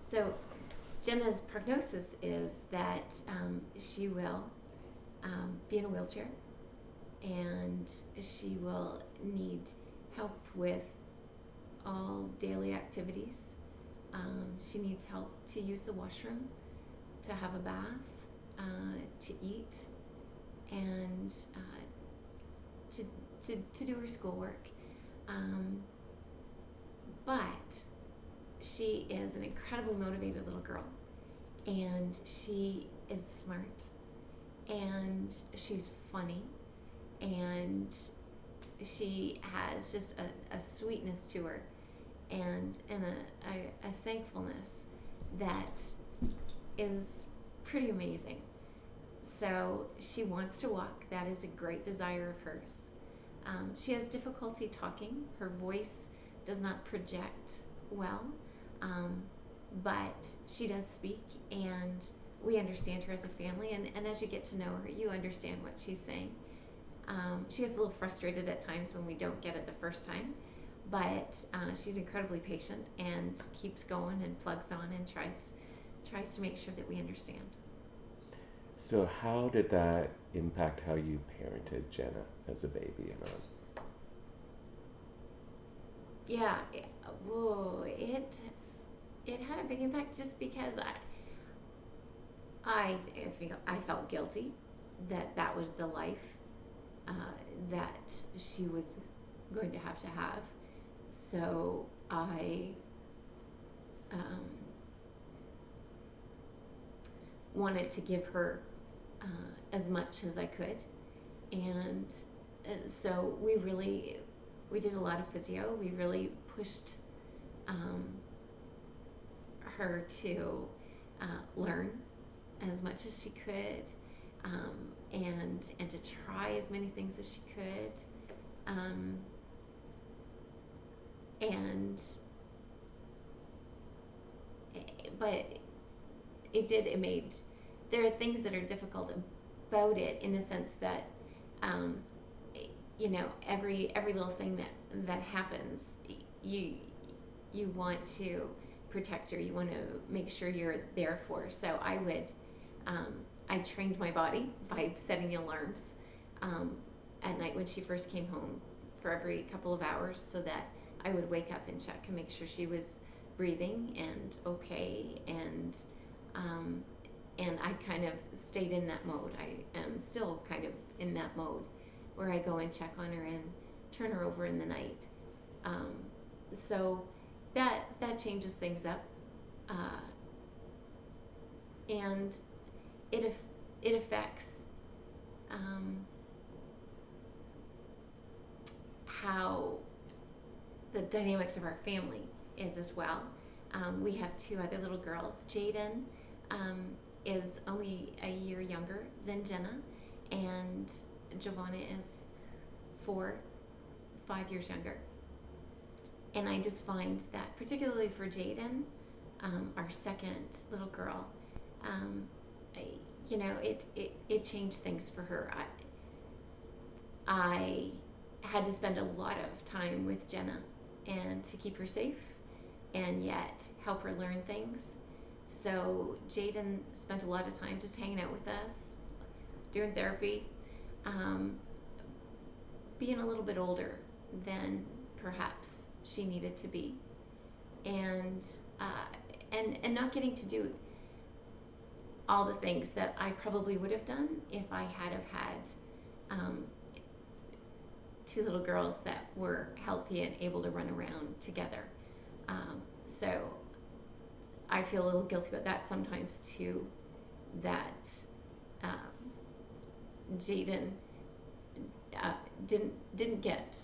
So Jenna's prognosis is that she will be in a wheelchair, and she will need help with all daily activities. She needs help to use the washroom, to have a bath, to eat, and to do her schoolwork. Um, but she is an incredibly motivated little girl, and she is smart, and she's funny, and she has just a sweetness to her, and a thankfulness that is pretty amazing. So she wants to walk. That is a great desire of hers. She has difficulty talking. Her voice does not project well, but she does speak, and we understand her as a family. And as you get to know her, you understand what she's saying. She gets a little frustrated at times when we don't get it the first time, but she's incredibly patient and keeps going and plugs on and tries to make sure that we understand. So how did that impact how you parented Jenna as a baby and on? Yeah, it had a big impact just because I felt guilty that that was the life uh, that she was going to have. So I um, wanted to give her as much as I could, and so we did a lot of physio. We really pushed um, her to learn as much as she could, and to try as many things as she could, and but it made, there are things that are difficult about it in the sense that um, every little thing that happens, you you want to protect her. You want to make sure you're there for her. So I trained my body by setting alarms at night when she first came home for every couple of hours, so that I would wake up and check and make sure she was breathing and okay, um, and I kind of stayed in that mode. I am still kind of in that mode where I go and check on her and turn her over in the night. Um, so that changes things up, and it affects how the dynamics of our family is as well. We have two other little girls. Jaden is only a year younger than Jenna, and Giovanna is 5 years younger. And I just find that, particularly for Jaden, our second little girl, I, it changed things for her. I had to spend a lot of time with Jenna and to keep her safe, and yet help her learn things. So Jaden spent a lot of time just hanging out with us, doing therapy, being a little bit older than perhaps she needed to be, and and not getting to do all the things that I probably would have done if I had have had two little girls that were healthy and able to run around together. So I feel a little guilty about that sometimes too, that Jaden didn't get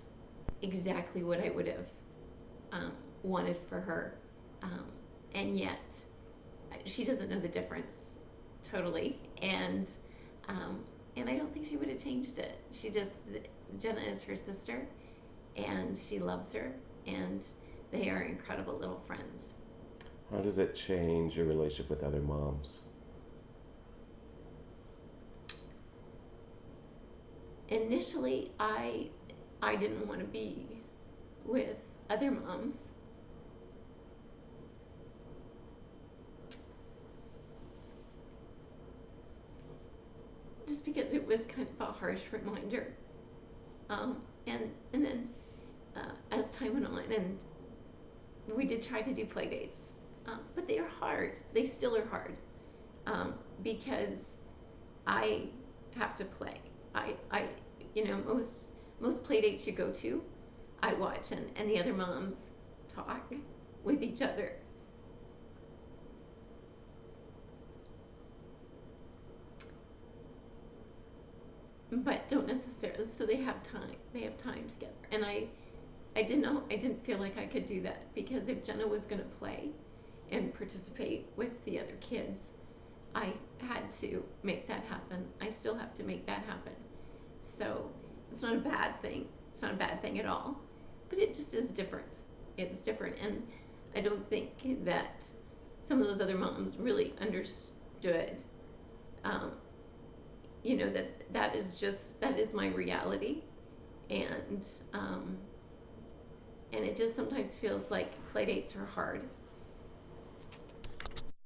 exactly what I would have wanted for her, and yet she doesn't know the difference totally, and I don't think she would have changed it. Jenna is her sister, and she loves her, and they are incredible little friends. How does it change your relationship with other moms? Initially, I didn't want to be with other moms, was kind of a harsh reminder. And then as time went on, and we did try to do play dates, but they are hard. They still are hard because I have to play. I most play dates you go to, I watch, and the other moms talk with each other. But don't necessarily, so they have time together. And I didn't feel like I could do that, because if Jenna was going to play and participate with the other kids, I had to make that happen. I still have to make that happen. So it's not a bad thing. It's not a bad thing at all. But it just is different. It's different. And I don't think that some of those other moms really understood, that is my reality. And it just sometimes feels like play dates are hard.